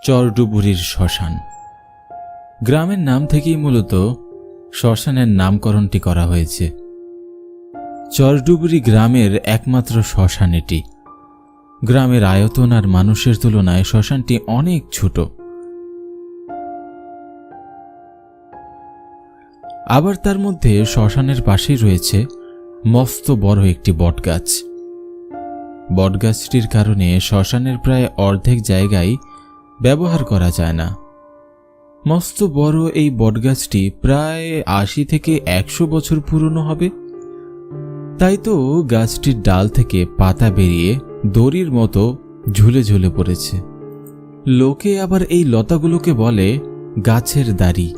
চরডুবুরির শ্মশান। গ্রামের নাম থেকেই মূলত শ্মশানের নামকরণটি করা হয়েছে। চরডুবুরি গ্রামের একমাত্র শ্মশান এটি। গ্রামের আয়তন আর মানুষের তুলনায় শ্মশানটি অনেক ছোট। আবার তার মধ্যে শ্মশানের পাশেই রয়েছে মস্ত বড় একটি বটগাছ। বটগাছটির কারণে শ্মশানের প্রায় অর্ধেক জায়গায় ব্যবহার করা যায় না। মস্ত বড় এই বটগাছটি প্রায় ৮০ থেকে ১০০ বছর পুরনো হবে। তাই তো গাছটির ডাল থেকে পাতা বেরিয়ে দড়ির মতো ঝুলে ঝুলে পড়েছে। লোকে আবার এই লতাগুলোকে বলে গাছের দাড়ি।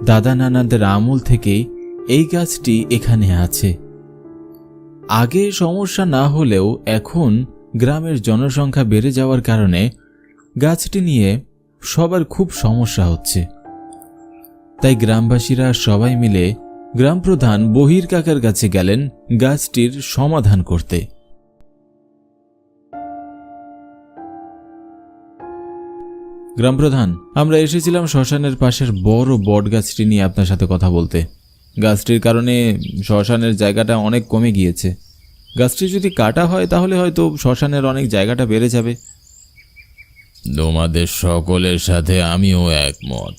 দাদা নানাদের আমল থেকেই এই গাছটি এখানে আছে। আগে সমস্যা না হলেও এখন গ্রামের জনসংখ্যা বেড়ে যাওয়ার কারণে গাছটি নিয়ে সবার খুব সমস্যা হচ্ছে। তাই গ্রামবাসীরা সবাই মিলে গ্রাম প্রধান বহির কাকার কাছে গেলেন গাছটির সমাধান করতে। গ্রাম প্রধান, আমরা এসেছিলাম শ্মশানের পাশের বড় বট গাছটি নিয়ে আপনার সাথে কথা বলতে। গাছটির কারণে শ্মশানের জায়গাটা অনেক কমে গিয়েছে। গাছটি যদি কাটা হয় তাহলে হয়তো শ্মশানের অনেক জায়গাটা বেড়ে যাবে। তোমাদের সকলের সাথে আমিও একমত।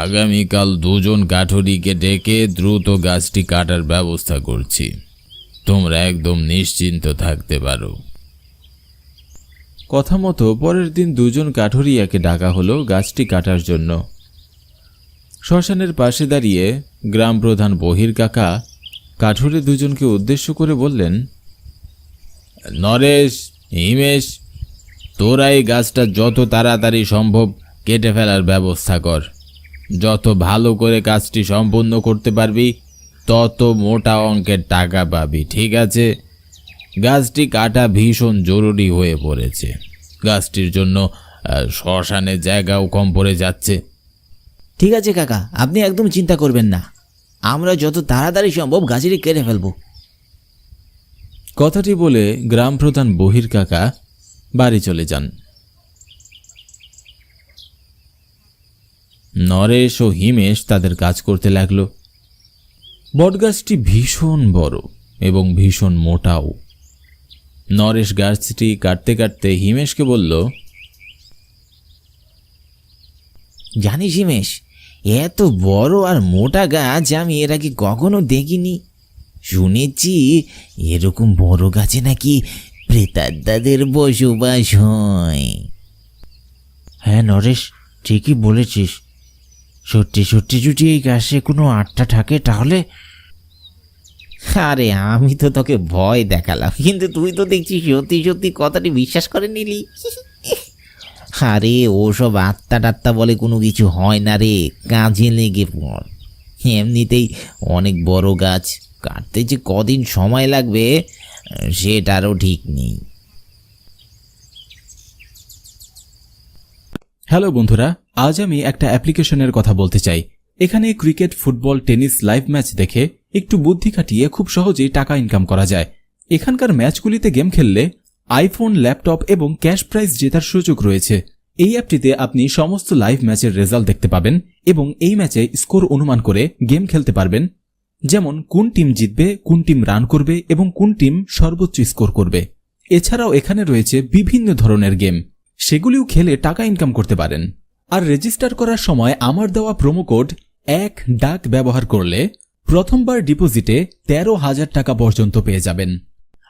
আগামীকাল ২ জন কাঠুরিকে ডেকে দ্রুত গাছটি কাটার ব্যবস্থা করছি। তোমরা একদম নিশ্চিন্ত থাকতে পারো। কথা মতো পরের দিন ২ জন কাঠুরিয়াকে ডাকা হলো গাছটি কাটার জন্য। শ্মশানের পাশে দাঁড়িয়ে গ্রাম প্রধান বহির কাকা কাঠুরে ২ জনকে উদ্দেশ্য করে বললেন, নরেশ, হিমেশ, তোরা এই গাছটা যত তাড়াতাড়ি সম্ভব কেটে ফেলার ব্যবস্থা কর। যত ভালো করে কাজটি সম্পূর্ণ করতে পারবি তত মোটা অঙ্কের টাকা পাবি, ঠিক আছে? গাছটি কাটা ভীষণ জরুরি হয়ে পড়েছে। গাছটির জন্য শ্মশানের জায়গাও কম পড়ে যাচ্ছে। ঠিক আছে কাকা, আপনি একদম চিন্তা করবেন না। আমরা যত তাড়াতাড়ি সম্ভব গাছটি কেটে ফেলব। কথাটি বলে গ্রাম প্রধান বহির কাকা বাড়ি চলে যান। নরেশ ও হিমেশ তাদের কাজ করতে লাগলো। বটগাছটি ভীষণ বড় এবং ভীষণ মোটাও। নরেশ গাছটি কাটতে কাটতে হিমেশকে বলল, জানিস হিমেশ, এত বড় আর মোটা গাছ আমি এর আগে কখনো দেখিনি। শুনেছি এরকম বড় গাছে নাকি প্রেতাত্মাদের বসবাস হয়। হ্যাঁ নরেশ, ঠিকই বলেছিস। সত্যি সত্যি যদি এই গাছে কোনো আত্মা থাকে তাহলে... আরে আমি তো তোকে ভয় দেখালাম, কিন্তু তুই তো দেখছি সত্যি সত্যি কথাটি বিশ্বাস করে নিলি। আরে ওসব আত্মা টাত্মা বলে কোনো কিছু হয় না রে, কাজে লেগে পড়। এমনিতেই অনেক বড় গাছ, কাটতে যে কদিন সময় লাগবে সেটারও ঠিক নেই। হ্যালো বন্ধুরা, আজ আমি একটা অ্যাপ্লিকেশনের কথা বলতে চাই। এখানে cricket, football, tennis live match দেখে একটু বুদ্ধি খাটিয়ে খুব সহজেই টাকা ইনকাম করা যায়। এখানকার ম্যাচগুলিতে গেম খেললে আইফোন, ল্যাপটপ এবং ক্যাশ প্রাইজ জেতার সুযোগ রয়েছে। এই অ্যাপটিতে আপনি সমস্ত লাইভ ম্যাচের রেজাল্ট দেখতে পাবেন এবং এই ম্যাচে স্কোর অনুমান করে গেম খেলতে পারবেন। যেমন কোন টিম জিতবে, কোন টিম রান করবে এবং কোন টিম সর্বোচ্চ স্কোর করবে। এছাড়াও এখানে রয়েছে বিভিন্ন ধরনের গেম, সেগুলিও খেলে টাকা ইনকাম করতে পারেন। আর রেজিস্টার করার সময় আমার দেওয়া প্রোমো কোড ১ ডাক ব্যবহার করলে প্রথমবার ডিপোজিটে ১৩,০০০ টাকা পর্যন্ত পেয়ে যাবেন।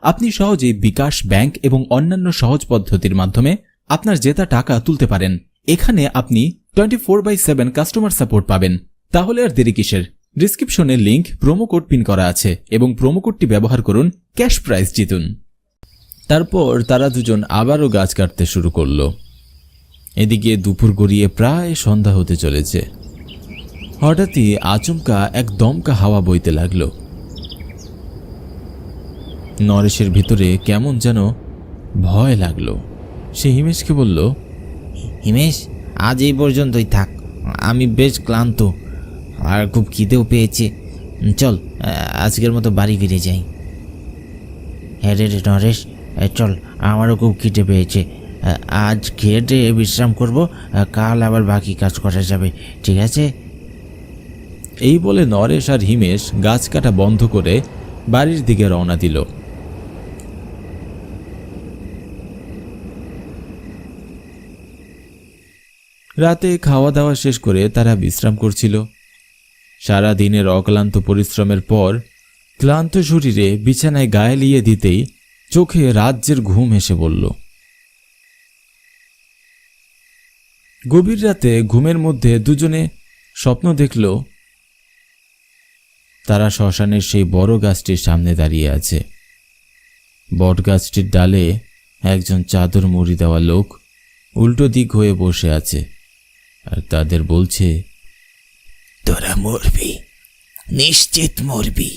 আপনি সহজেই বিকাশ, ব্যাংক এবং অন্যান্য সহজ পদ্ধতির মাধ্যমে আপনার জেতা টাকা তুলতে পারেন। এখানে আপনি 24/7 কাস্টমার সাপোর্ট পাবেন। তাহলে আর দেরি কিসের? ডিসক্রিপশনে লিংক, প্রোমো কোড পিন করা আছে এবং প্রোমো কোডটি ব্যবহার করুন, ক্যাশ প্রাইজ জিতুন। তারপর তারা ২ জন আবারও গাছ কাটতে শুরু করল। এদিকে দুপুর গড়িয়ে প্রায় সন্ধ্যা হতে চলেছে। হঠাৎই আচমকা এক দমকা হাওয়া বইতে লাগল। নরেশের ভিতরে কেমন যেন ভয় লাগলো। সে হিমেশকে বলল, হিমেশ, আজ এই পর্যন্তই থাক, আমি বেশ ক্লান্ত আর খুব খিদেও পেয়েছে। চল আজকের মতো বাড়ি ফিরে যাই। হ্যাঁ রে নরেশ, চল, আমারও খুব খিদে পেয়েছে। আজ খেয়ে বিশ্রাম করব, কাল আবার বাকি কাজ করা যাবে, ঠিক আছে? এই বলে নরেশ আর হিমেশ গাছ কাটা বন্ধ করে বাড়ির দিকে রওনা দিল। রাতে খাওয়া দাওয়া শেষ করে তারা বিশ্রাম করছিল। সারা দিনের অক্লান্ত পরিশ্রমের পর ক্লান্ত শরীরে বিছানায় গায়ে লিয়ে দিতেই চোখে রাজ্যের ঘুম এসে বলল। গভীর রাতে ঘুমের মধ্যে দুজনে স্বপ্ন দেখল তারা শ্মশানের সেই বড় গাছটির সামনে দাঁড়িয়ে আছে। বট গাছটির ডালে একজন চাদর মুড়ি দেওয়া লোক উল্টো দিক হয়ে বসে আছে আর তাদের বলছে, তোরা মরবি, নিশ্চিত মরবি,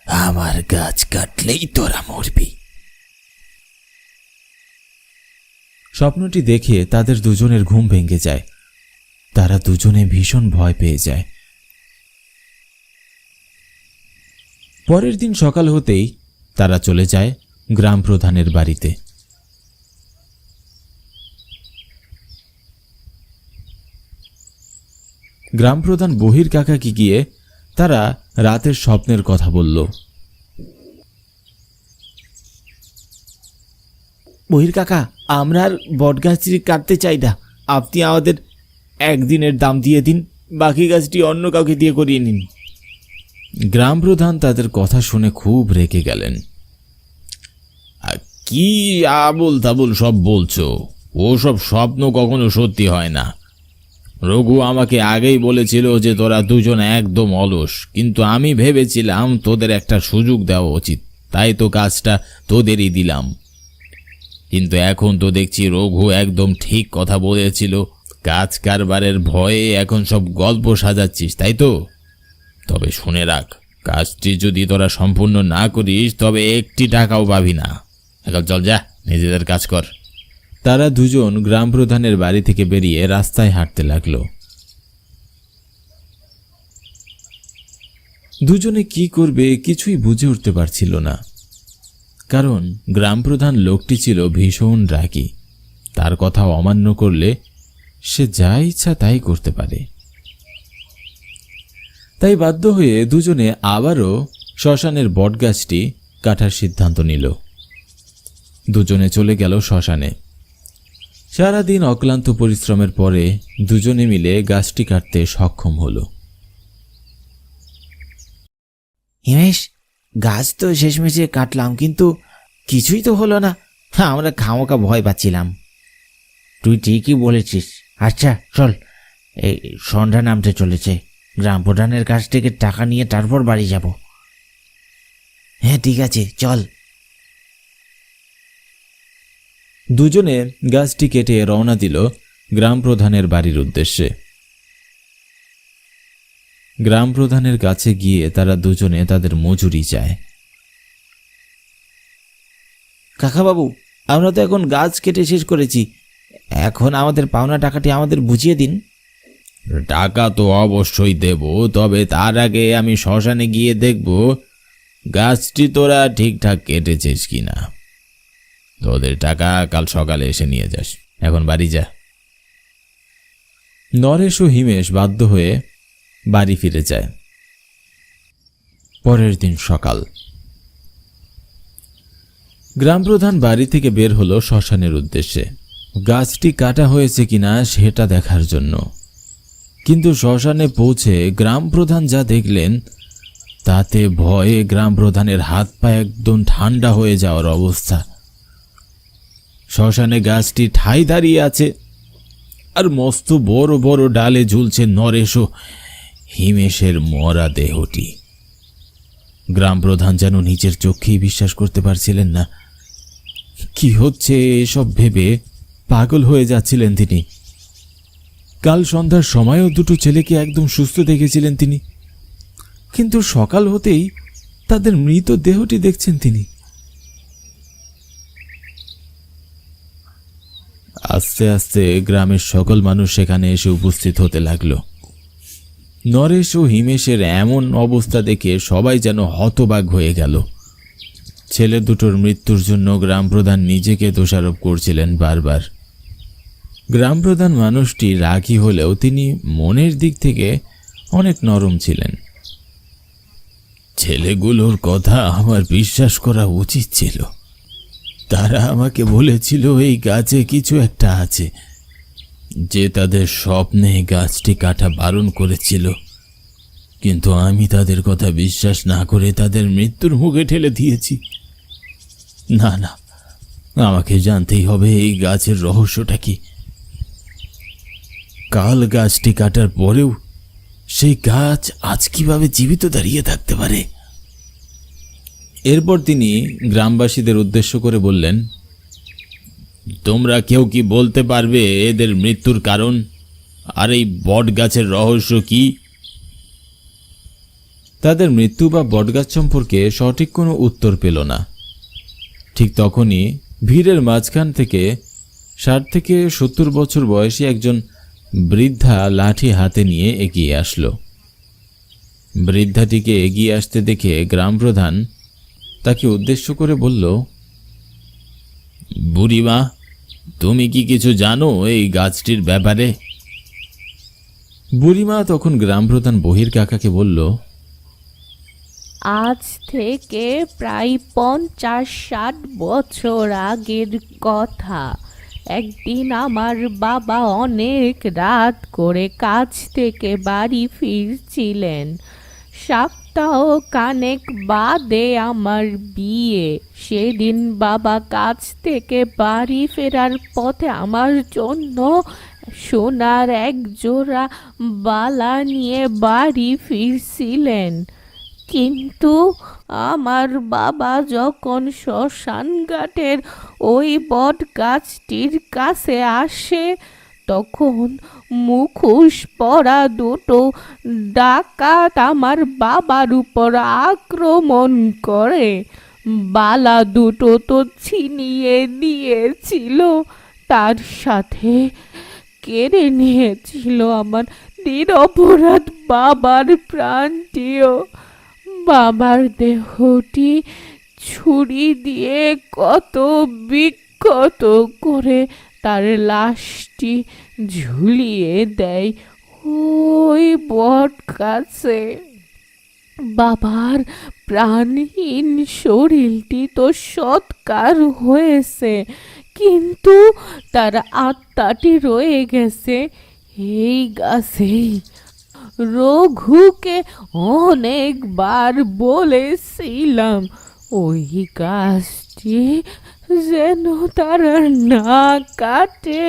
আমার গাছ কাটলেই তোরা মরবি। স্বপ্নটি দেখে তাদের দুজনের ঘুম ভেঙে যায়। তারা দুজনে ভীষণ ভয় পেয়ে যায়। পরের দিন সকাল হতেই তারা চলে যায় গ্রাম প্রধানের বাড়িতে। গ্রাম প্রধান বহির কাকাকে গিয়ে তারা রাতের স্বপ্নের কথা বলল। বহির কাকা, আমরা আর বটগাছটি কাটতে চাই না, আপনি আমাদের একদিনের দাম দিয়ে দিন, বাকি গাছটি অন্য কাউকে দিয়ে করিয়ে নিন। গ্রাম প্রধান তাদের কথা শুনে খুব রেগে গেলেন। কি আবল তাবল সব বলছো? ও সব স্বপ্ন কখনো সত্যি হয় না। রঘু আমাকে আগেই বলেছিল যে তোরা দুজন একদম অলস, কিন্তু আমি ভেবেছিলাম তোদের একটা সুযোগ দেওয়া উচিত, তাই তো কাজটা তোদেরই দিলাম। কিন্তু এখন তো দেখছি রঘু একদম ঠিক কথা বলেছিল। কাজ কারবারের ভয়ে এখন সব গল্প সাজাচ্ছিস, তাই তো? তবে শুনে রাখ, কাজটি যদি তোরা সম্পূর্ণ না করিস তবে একটি টাকাও পাবি না। এখন চল, যা, নিজেদের কাজ কর। তারা দুজন গ্রাম প্রধানের বাড়ি থেকে বেরিয়ে রাস্তায় হাঁটতে লাগল। দুজনে কি করবে কিছুই বুঝে উঠতে পারছিল না, কারণ গ্রাম প্রধান লোকটি ছিল ভীষণ রাগী। তার কথা অমান্য করলে সে যা ইচ্ছা তাই করতে পারে। তাই বাধ্য হয়ে দুজনে আবারও শ্মশানের বটগাছটি কাটার সিদ্ধান্ত নিল। দুজনে চলে গেল শ্মশানে। সারাদিন অক্লান্ত পরিশ্রমের পরে দুজনে মিলে গাছটি কাটতে সক্ষম হলো। হিমেশ, গাছ তো শেষমেশে কাটলাম, কিন্তু কিছুই তো হলো না। আমরা খামোকা ভয় পাচ্ছিলাম। তুই ঠিকই বলেছিস। আচ্ছা চল, এই সন্ধ্যা নামতে চলেছে, গ্রাম প্রধানের কাছ থেকে টাকা নিয়ে তারপর বাড়ি যাব। হ্যাঁ ঠিক আছে, চল। দুজনে গাছটি কেটে রওনা দিল গ্রাম প্রধানের বাড়ির উদ্দেশ্যে। গ্রাম প্রধানের কাছে গিয়ে তারা দুজনে তাদের মজুরি চায়। কাকাবাবু, আমরা তো এখন গাছ কেটে শেষ করেছি, এখন আমাদের পাওনা টাকাটি আমাদের বুঝিয়ে দিন। টাকা তো অবশ্যই দেব, তবে তার আগে আমি শ্মশানে গিয়ে দেখব গাছটি তোরা ঠিকঠাক কেটেছিস কিনা। তোদের টাকা কাল সকালে এসে নিয়ে যাস। এখন বাড়ি যা। নরেশ ও হিমেশ বাধ্য হয়ে বাড়ি ফিরে যায়। পরের দিন সকাল। গ্রাম প্রধান বাড়ি থেকে বের হলো শ্মশানের উদ্দেশ্যে, গাছটি কাটা হয়েছে কিনা সেটা দেখার জন্য। কিন্তু শ্মশানে পৌঁছে গ্রাম প্রধান যা দেখলেন তাতে ভয়ে গ্রাম প্রধানের হাত পা একদম ঠান্ডা হয়ে যাওয়ার অবস্থা। শ্মশানে গাছটি ঠাই দাঁড়িয়ে আছে, আর মস্ত বড় বড় ডালে ঝুলছে নরেশ ও হিমেশের মরা দেহটি। গ্রাম প্রধান যেন নিজের চোখেই বিশ্বাস করতে পারছিলেন না। কি হচ্ছে এসব ভেবে পাগল হয়ে যাচ্ছিলেন তিনি। কাল সন্ধ্যার সময়ও দুটো ছেলেকে একদম সুস্থ দেখেছিলেন তিনি, কিন্তু সকাল হতেই তাদের মৃত দেহটি দেখছেন তিনি। আস্তে আস্তে গ্রামের সকল মানুষ সেখানে এসে উপস্থিত হতে লাগলো। নরেশ ও হিমেশের এমন অবস্থা দেখে সবাই যেন হতবাক হয়ে গেল। ছেলে দুটোর মৃত্যুর জন্য গ্রাম প্রধান নিজেকে দোষারোপ করছিলেন বারবার। গ্রাম প্রধান মানুষটি রাগী হলেও তিনি মনের দিক থেকে অনেক নরম ছিলেন। ছেলেগুলোর কথা আমার বিশ্বাস করা উচিত ছিল। তারা আমাকে বলেছিল এই গাছে কিছু একটা আছে, যে তাদের স্বপ্নে গাছটি কাটা বারণ করেছিল। কিন্তু আমি তাদের কথা বিশ্বাস না করে তাদের মৃত্যুর মুখে ঠেলে দিয়েছি। না না, আমাকে জানতেই হবে এই গাছের রহস্যটা কি। কাল গাছটি কাটার পরেও সেই গাছ আজ কিভাবে জীবিত দাঁড়িয়ে থাকতে পারে? এরপর তিনি গ্রামবাসীদের উদ্দেশ্য করে বললেন, তোমরা কেউ কি বলতে পারবে এদের মৃত্যুর কারণ আর এই বট গাছের রহস্য কি? তাদের মৃত্যু বা বটগাছ সম্পর্কে সঠিক কোনো উত্তর পেল না। ঠিক তখনই ভিড়ের মাঝখান থেকে 60 থেকে 70 বছর বয়সী একজন বৃদ্ধা লাঠি হাতে নিয়ে এগিয়ে আসলো। বৃদ্ধাটিকে এগিয়ে আসতে দেখে গ্রাম প্রধান তাকে উদ্দেশ্য করে বলল, বুড়িমা, তুমি কি কিছু জানো এই গাছটির ব্যাপারে? বুড়িমা তখন গ্রাম প্রধান বহির কাকাকে বলল, আজ থেকে প্রায় 50-60 বছর আগের কথা। একদিন আমার বাবা অনেক রাত করে কাজ থেকে বাড়ি ফিরছিলেন। সপ্তাহ কানেক বাদে আমার বিয়ে। সেদিন বাবা কাজ থেকে বাড়ি ফেরার পথে আমার জন্য সোনার এক জোড়া বালা নিয়ে বাড়ি ফিরছিলেন। কিন্তু আমার বাবা যখন শ্মশান ঘাটের ওই বট গাছটির কাছে আসে, তখন মুখোশ পরা দুটো ডাকাত আমার বাবার উপর আক্রমণ করে। বালা দুটো তো ছিনিয়ে দিয়েছিল, তার সাথে কেড়ে নিয়েছিল আমার নিরপরাধ বাবার প্রাণটিও। বাবার দেহটি ছুরি দিয়ে কত বিক্ষত করে তার লাশটি ঝুলিয়ে দেয় ওই বট গাছে। বাবার প্রাণহীন শরীরটি তো সৎকার হয়েছে, কিন্তু তার আত্মাটি রয়ে গেছে এই গাছেই। রঘুকে অনেকবার বলেছিলাম ওই গাছটি যেন তারা না কাটে,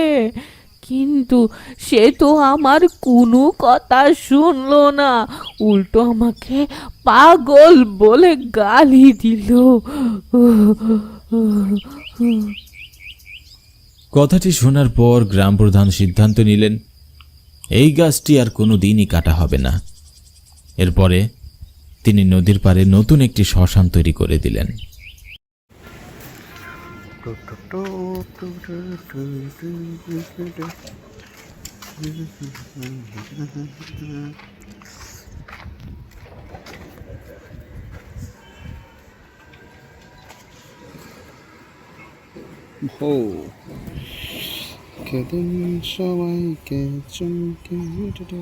কিন্তু সে তো আমার কোনো কথা শুনলো না, উল্টো আমাকে পাগল বলে গালি দিল। কথাটি শোনার পর গ্রাম প্রধান সিদ্ধান্ত নিলেন এই গাছটি আর কোনো দিনই কাটা হবে না। এরপরে তিনি নদীর পাড়ে নতুন একটি শ্মশান তৈরি করে দিলেন। কেদিন সবাইকে চমকে দিল।